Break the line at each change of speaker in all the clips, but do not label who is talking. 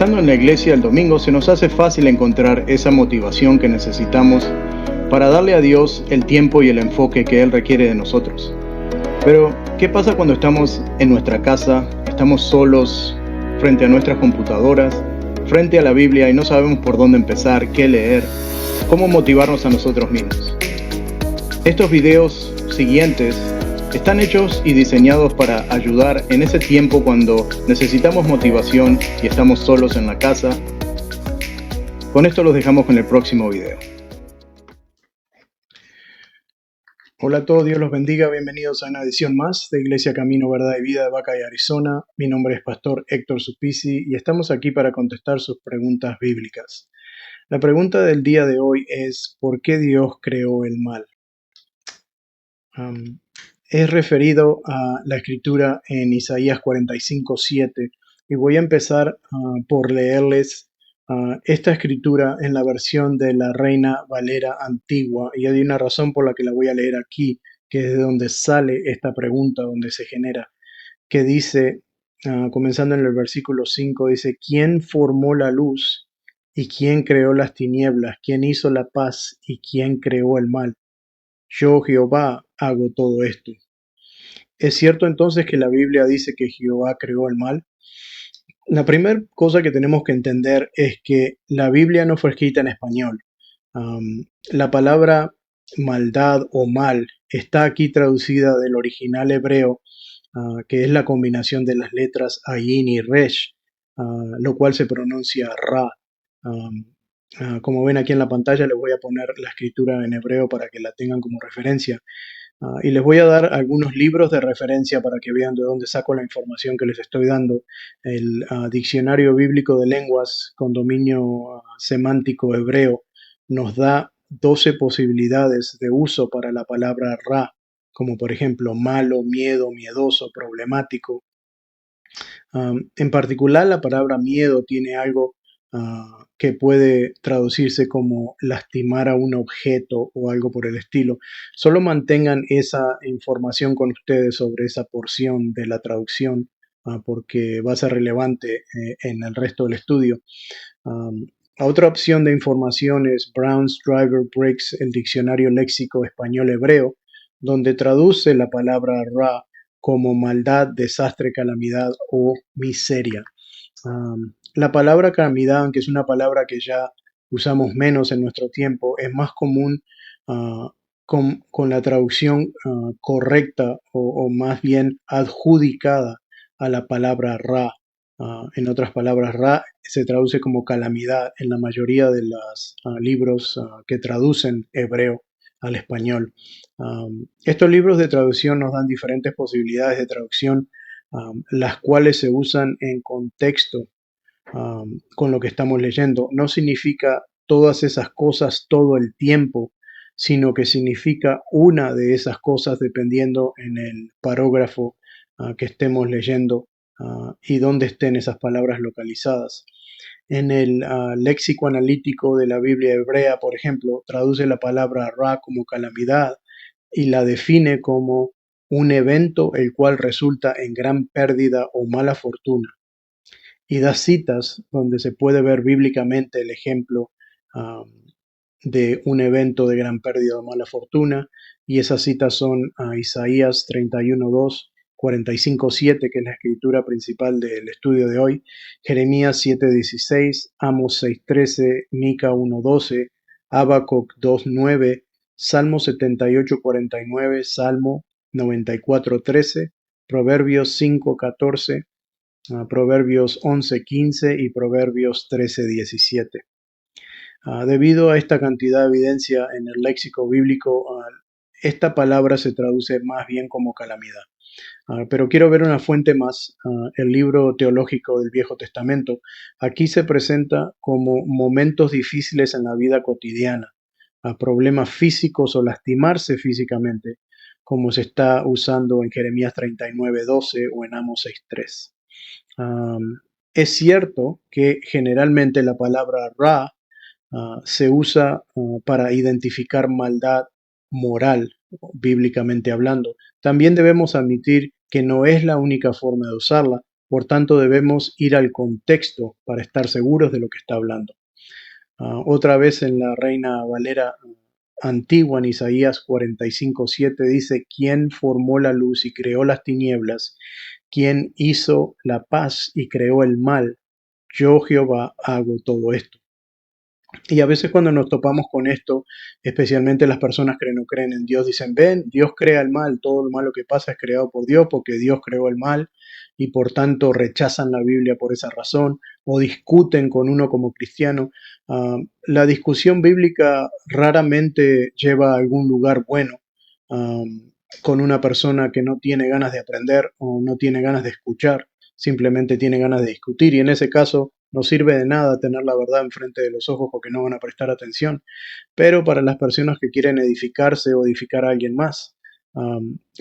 Estando en la iglesia el domingo se nos hace fácil encontrar esa motivación que necesitamos para darle a Dios el tiempo y el enfoque que Él requiere de nosotros. Pero, ¿qué pasa cuando estamos en nuestra casa, estamos solos frente a nuestras computadoras, frente a la Biblia y no sabemos por dónde empezar, qué leer, cómo motivarnos a nosotros mismos? Estos videos siguientes están hechos y diseñados para ayudar en ese tiempo cuando necesitamos motivación y estamos solos en la casa. Con esto los dejamos con el próximo video. Hola a todos, Dios los bendiga, bienvenidos a una edición más de Iglesia Camino, Verdad y Vida de Buckeye, Arizona. Mi nombre es Pastor Héctor Supisi y estamos aquí para contestar sus preguntas bíblicas. La pregunta del día de hoy es: ¿por qué Dios creó el mal? Es referido a la escritura en Isaías 45:7 y voy a empezar por leerles esta escritura en la versión de la Reina Valera antigua, y hay una razón por la que la voy a leer aquí, que es de donde sale esta pregunta, donde se genera, que dice, comenzando en el versículo 5, dice: ¿quién formó la luz y quién creó las tinieblas? ¿Quién hizo la paz y quién creó el mal? Yo, Jehová, hago todo esto. ¿Es cierto entonces que la Biblia dice que Jehová creó el mal? La primera cosa que tenemos que entender es que la Biblia no fue escrita en español. La palabra maldad o mal está aquí traducida del original hebreo, que es la combinación de las letras Ayin y Resh, lo cual se pronuncia Ra. Como ven aquí en la pantalla, les voy a poner la escritura en hebreo para que la tengan como referencia. Y les voy a dar algunos libros de referencia para que vean de dónde saco la información que les estoy dando. El Diccionario Bíblico de Lenguas con dominio semántico hebreo nos da 12 posibilidades de uso para la palabra ra, como por ejemplo malo, miedo, miedoso, problemático. En particular, la palabra miedo tiene algo que puede traducirse como lastimar a un objeto o algo por el estilo. Solo mantengan esa información con ustedes sobre esa porción de la traducción, porque va a ser relevante en el resto del estudio. Otra opción de información es Brown's Driver Briggs, el diccionario léxico español-hebreo, donde traduce la palabra ra como maldad, desastre, calamidad o miseria. La palabra calamidad, aunque es una palabra que ya usamos menos en nuestro tiempo, es más común con la traducción correcta o más bien adjudicada a la palabra ra. En otras palabras, ra se traduce como calamidad en la mayoría de los libros que traducen hebreo al español. Estos libros de traducción nos dan diferentes posibilidades de traducción, las cuales se usan en contexto con lo que estamos leyendo. No significa todas esas cosas todo el tiempo, sino que significa una de esas cosas dependiendo en el parágrafo que estemos leyendo y dónde estén esas palabras localizadas. En el léxico analítico de la Biblia hebrea, por ejemplo, traduce la palabra ra como calamidad y la define como un evento el cual resulta en gran pérdida o mala fortuna. Y da citas donde se puede ver bíblicamente el ejemplo de un evento de gran pérdida o mala fortuna, y esas citas son Isaías 31:2, 45:7, que es la escritura principal del estudio de hoy, Jeremías 7:16, Amos 6:13, Mica 1:12, Habacuc 2:9, Salmo 78:49, Salmo 94:13, Proverbios 5:14, Proverbios 11:15 y Proverbios 13:17. Debido a esta cantidad de evidencia en el léxico bíblico, esta palabra se traduce más bien como calamidad. Pero quiero ver una fuente más, el libro teológico del Viejo Testamento. Aquí se presenta como momentos difíciles en la vida cotidiana, problemas físicos o lastimarse físicamente, como se está usando en Jeremías 39:12 o en Amos 6:3. Es cierto que generalmente la palabra ra se usa para identificar maldad moral, bíblicamente hablando. También debemos admitir que no es la única forma de usarla, Por tanto, debemos ir al contexto para estar seguros de lo que está hablando. Otra vez en la Reina Valera antigua, en Isaías 45:7, dice: ¿Quién formó la luz y creó las tinieblas? ¿Quién hizo la paz y creó el mal? Yo, Jehová, hago todo esto. Y a veces cuando nos topamos con esto, especialmente las personas que no creen en Dios, dicen: ven, Dios crea el mal, todo lo malo que pasa es creado por Dios porque Dios creó el mal, y por tanto rechazan la Biblia por esa razón, o discuten con uno como cristiano. La discusión bíblica raramente lleva a algún lugar bueno, con una persona que no tiene ganas de aprender o no tiene ganas de escuchar, simplemente tiene ganas de discutir, y en ese caso no sirve de nada tener la verdad enfrente de los ojos porque no van a prestar atención. Pero para las personas que quieren edificarse o edificar a alguien más,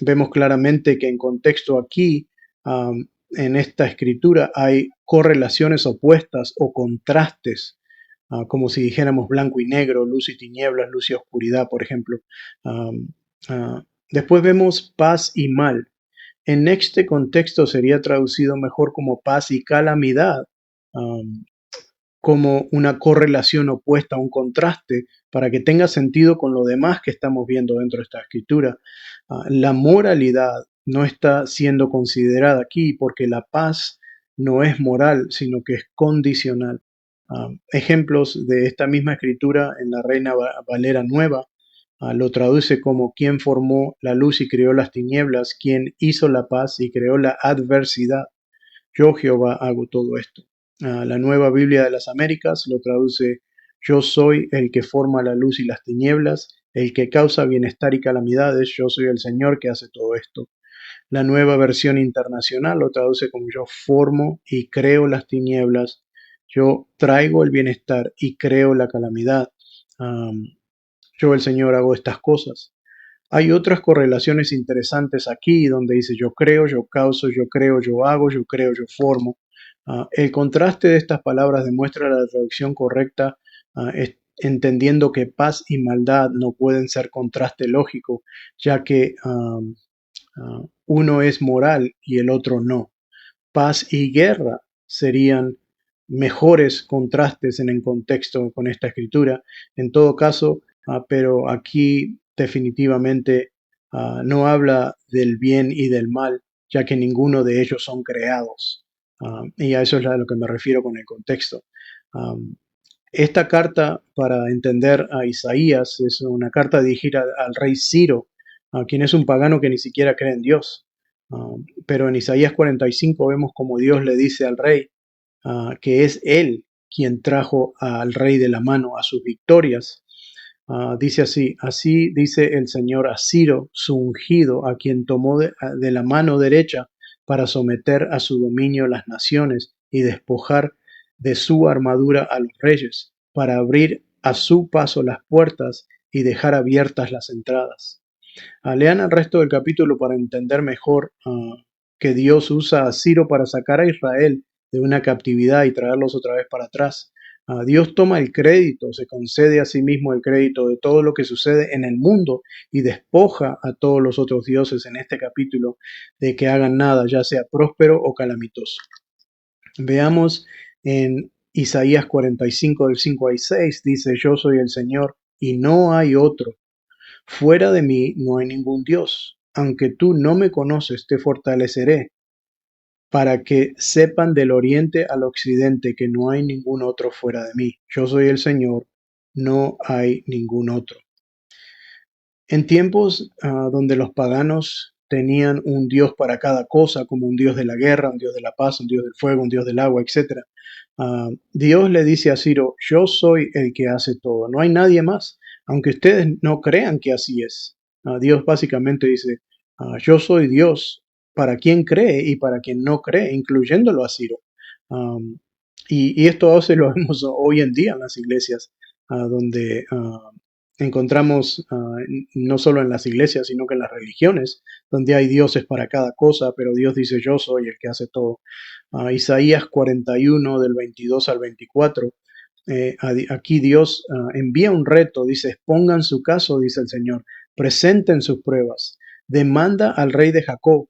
vemos claramente que en contexto aquí, en esta escritura, hay correlaciones opuestas o contrastes, como si dijéramos blanco y negro, luz y tinieblas, luz y oscuridad, por ejemplo. Um, Después vemos paz y mal. En este contexto sería traducido mejor como paz y calamidad, um, como una correlación opuesta, un contraste, para que tenga sentido con lo demás que estamos viendo dentro de esta escritura. La moralidad no está siendo considerada aquí porque la paz no es moral, sino que es condicional. Ejemplos de esta misma escritura en la Reina Valera Nueva lo traduce como: quien formó la luz y creó las tinieblas, quien hizo la paz y creó la adversidad. Yo, Jehová, hago todo esto. La Nueva Biblia de las Américas lo traduce: yo soy el que forma la luz y las tinieblas, el que causa bienestar y calamidades, yo soy el Señor que hace todo esto. La Nueva Versión Internacional lo traduce como: yo formo y creo las tinieblas, yo traigo el bienestar y creo la calamidad. Yo, el Señor, hago estas cosas. Hay otras correlaciones interesantes aquí donde dice: yo creo, yo causo, yo creo, yo hago, yo creo, yo formo. El contraste de estas palabras demuestra la traducción correcta, entendiendo que paz y maldad no pueden ser contraste lógico, ya que uno es moral y el otro no. Paz y guerra serían mejores contrastes en el contexto con esta escritura. En todo caso, pero aquí definitivamente no habla del bien y del mal, ya que ninguno de ellos son creados. Y a eso es a lo que me refiero con el contexto. Esta carta, para entender a Isaías, es una carta dirigida al rey Ciro, quien es un pagano que ni siquiera cree en Dios. Pero en Isaías 45 vemos como Dios le dice al rey que es él quien trajo al rey de la mano a sus victorias. Dice así: así dice el Señor a Ciro, su ungido, a quien tomó de la mano derecha para someter a su dominio las naciones y despojar de su armadura a los reyes, para abrir a su paso las puertas y dejar abiertas las entradas. Lean el resto del capítulo para entender mejor que Dios usa a Ciro para sacar a Israel de una captividad y traerlos otra vez para atrás. Dios toma el crédito, se concede a sí mismo el crédito de todo lo que sucede en el mundo y despoja a todos los otros dioses en este capítulo de que hagan nada, ya sea próspero o calamitoso. Veamos en Isaías 45 del 5 al 6, dice: yo soy el Señor y no hay otro. Fuera de mí no hay ningún Dios. Aunque tú no me conoces, te fortaleceré, para que sepan del oriente al occidente que no hay ningún otro fuera de mí. Yo soy el Señor, no hay ningún otro. En tiempos donde los paganos tenían un Dios para cada cosa, como un Dios de la guerra, un Dios de la paz, un Dios del fuego, un Dios del agua, etc., Dios le dice a Ciro: yo soy el que hace todo, no hay nadie más, aunque ustedes no crean que así es. Dios básicamente dice: yo soy Dios para quien cree y para quien no cree, incluyéndolo a Ciro. Um, y esto a veces lo vemos hoy en día en las iglesias, donde encontramos no solo en las iglesias, sino que en las religiones, donde hay dioses para cada cosa, pero Dios dice: yo soy el que hace todo. Isaías 41 del 22 al 24, aquí Dios envía un reto, dice: expongan su caso, dice el Señor, presenten sus pruebas, demanda al rey de Jacob,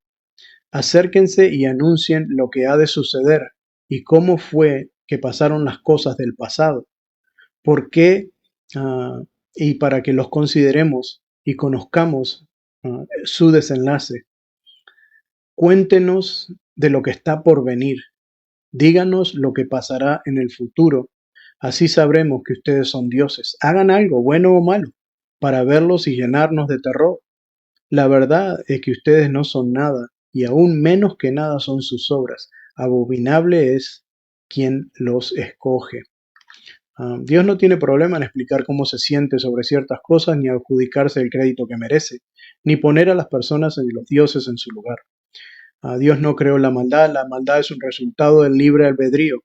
Acérquense y anuncien lo que ha de suceder y cómo fue que pasaron las cosas del pasado. ¿Por qué? ah, y para que los consideremos y conozcamos su desenlace. Cuéntenos de lo que está por venir. Díganos lo que pasará en el futuro. Así sabremos que ustedes son dioses. Hagan algo, bueno o malo, para verlos y llenarnos de terror. La verdad es que ustedes no son nada, y aún menos que nada son sus obras. Abominable es quien los escoge. Dios no tiene problema en explicar cómo se siente sobre ciertas cosas, ni adjudicarse el crédito que merece, ni poner a las personas y los dioses en su lugar. Dios no creó la maldad es un resultado del libre albedrío.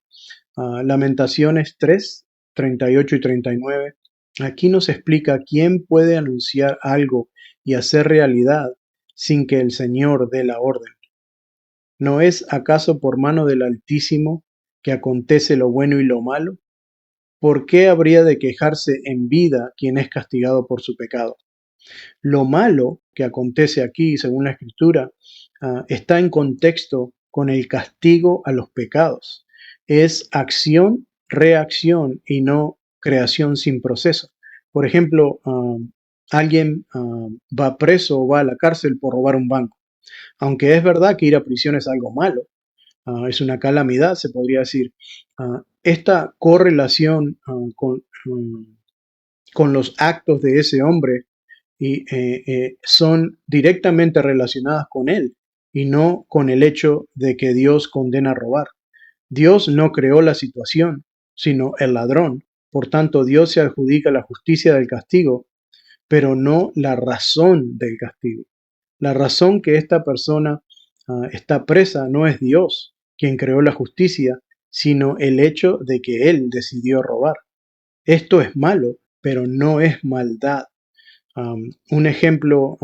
Lamentaciones 3, 38 y 39. Aquí nos explica quién puede anunciar algo y hacer realidad sin que el Señor dé la orden. ¿No es acaso por mano del Altísimo que acontece lo bueno y lo malo? ¿Por qué habría de quejarse en vida quien es castigado por su pecado? Lo malo que acontece aquí, según la Escritura, está en contexto con el castigo a los pecados. Es acción, reacción y no creación sin proceso. Por ejemplo, alguien va preso o va a la cárcel por robar un banco. Aunque es verdad que ir a prisión es algo malo, es una calamidad, se podría decir. Esta correlación con los actos de ese hombre y son directamente relacionadas con él y no con el hecho de que Dios condena a robar. Dios no creó la situación, sino el ladrón. Por tanto, Dios se adjudica la justicia del castigo, pero no la razón del castigo. La razón que esta persona está presa no es Dios quien creó la justicia, sino el hecho de que él decidió robar. Esto es malo, pero no es maldad. Un ejemplo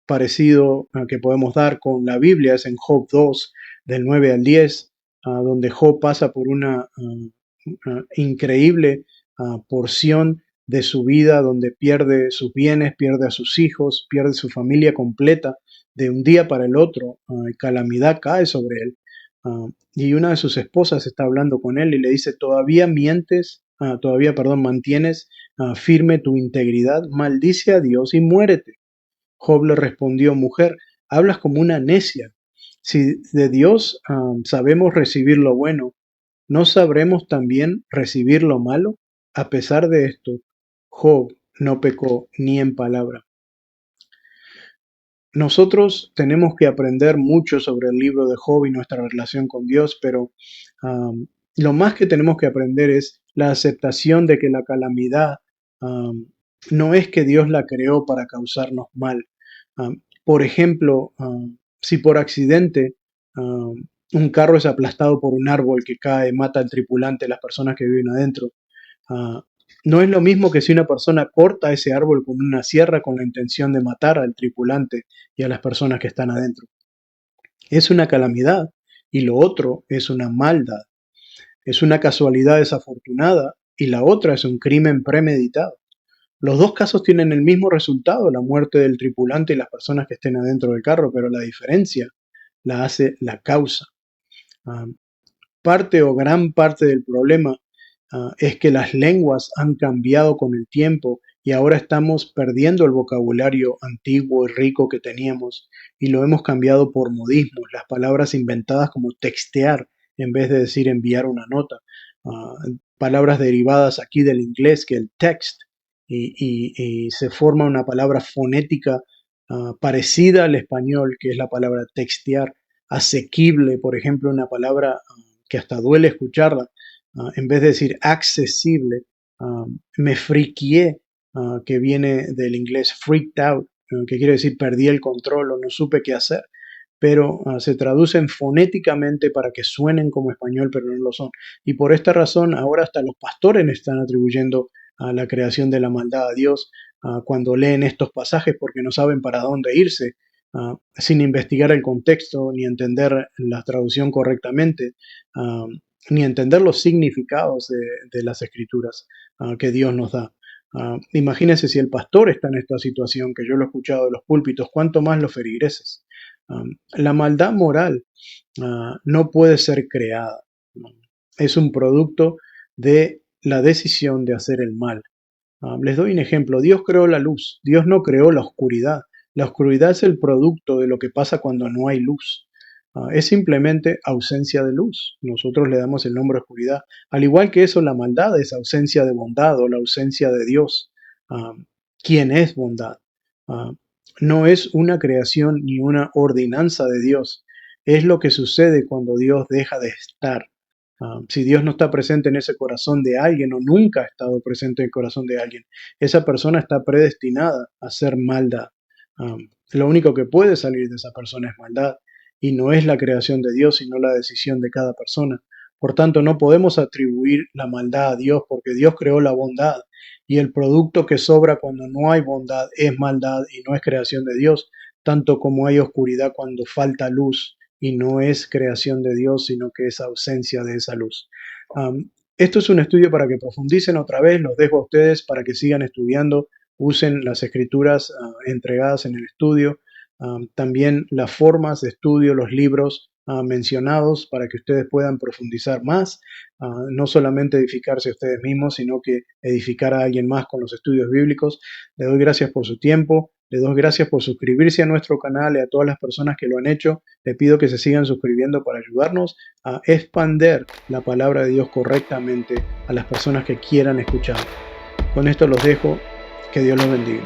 parecido que podemos dar con la Biblia es en Job 2, del 9 al 10, donde Job pasa por una increíble porción de su vida, donde pierde sus bienes, pierde a sus hijos, pierde su familia completa, de un día para el otro, calamidad cae sobre él. Y una de sus esposas está hablando con él y le dice, perdón, mantienes firme tu integridad, maldice a Dios y muérete. Job le respondió, mujer, hablas como una necia. Si de Dios sabemos recibir lo bueno, ¿no sabremos también recibir lo malo? A pesar de esto, Job no pecó ni en palabra. Nosotros tenemos que aprender mucho sobre el libro de Job y nuestra relación con Dios, pero lo más que tenemos que aprender es la aceptación de que la calamidad no es que Dios la creó para causarnos mal. Por ejemplo, si por accidente un carro es aplastado por un árbol que cae, mata al tripulante, las personas que viven adentro, ah, no es lo mismo que si una persona corta ese árbol con una sierra con la intención de matar al tripulante y a las personas que están adentro. Es una calamidad y lo otro es una maldad. Es una casualidad desafortunada y la otra es un crimen premeditado. Los dos casos tienen el mismo resultado, la muerte del tripulante y las personas que estén adentro del carro, pero la diferencia la hace la causa. Ah, Parte o gran parte del problema es que las lenguas han cambiado con el tiempo y ahora estamos perdiendo el vocabulario antiguo y rico que teníamos y lo hemos cambiado por modismos, las palabras inventadas como textear en vez de decir enviar una nota, ah, palabras derivadas aquí del inglés que el text y se forma una palabra fonética parecida al español que es la palabra textear, asequible, por ejemplo, una palabra que hasta duele escucharla, en vez de decir accesible, me friqué, que viene del inglés freaked out, que quiere decir perdí el control o no supe qué hacer, pero se traducen fonéticamente para que suenen como español, pero no lo son. Y por esta razón, ahora hasta los pastores le están atribuyendo a la creación de la maldad a Dios cuando leen estos pasajes porque no saben para dónde irse, sin investigar el contexto ni entender la traducción correctamente. Ni entender los significados de las escrituras que Dios nos da. Imagínense si el pastor está en esta situación, que yo lo he escuchado de los púlpitos, ¿cuánto más los feligreses? La maldad moral no puede ser creada. Es un producto de la decisión de hacer el mal. Les doy un ejemplo. Dios creó la luz. Dios no creó la oscuridad. La oscuridad es el producto de lo que pasa cuando no hay luz. Es simplemente ausencia de luz. Nosotros le damos el nombre oscuridad. Al igual que eso, la maldad es ausencia de bondad o la ausencia de Dios. Ah, ¿Quién es bondad? Ah, no es una creación ni una ordenanza de Dios. Es lo que sucede cuando Dios deja de estar. Si Dios no está presente en ese corazón de alguien o nunca ha estado presente en el corazón de alguien, esa persona está predestinada a hacer maldad. Lo único que puede salir de esa persona es maldad y no es la creación de Dios, sino la decisión de cada persona. Por tanto, no podemos atribuir la maldad a Dios porque Dios creó la bondad y el producto que sobra cuando no hay bondad es maldad y no es creación de Dios, tanto como hay oscuridad cuando falta luz y no es creación de Dios, sino que es ausencia de esa luz. Esto es un estudio para que profundicen otra vez, los dejo a ustedes para que sigan estudiando, usen las escrituras entregadas en el estudio, también las formas de estudio, los libros mencionados para que ustedes puedan profundizar más, no solamente edificarse a ustedes mismos, sino que edificar a alguien más con los estudios bíblicos. Le doy gracias por su tiempo, le doy gracias por suscribirse a nuestro canal y a todas las personas que lo han hecho. Le pido que se sigan suscribiendo para ayudarnos a expander la palabra de Dios correctamente a las personas que quieran escuchar. Con esto los dejo. Que Dios los bendiga.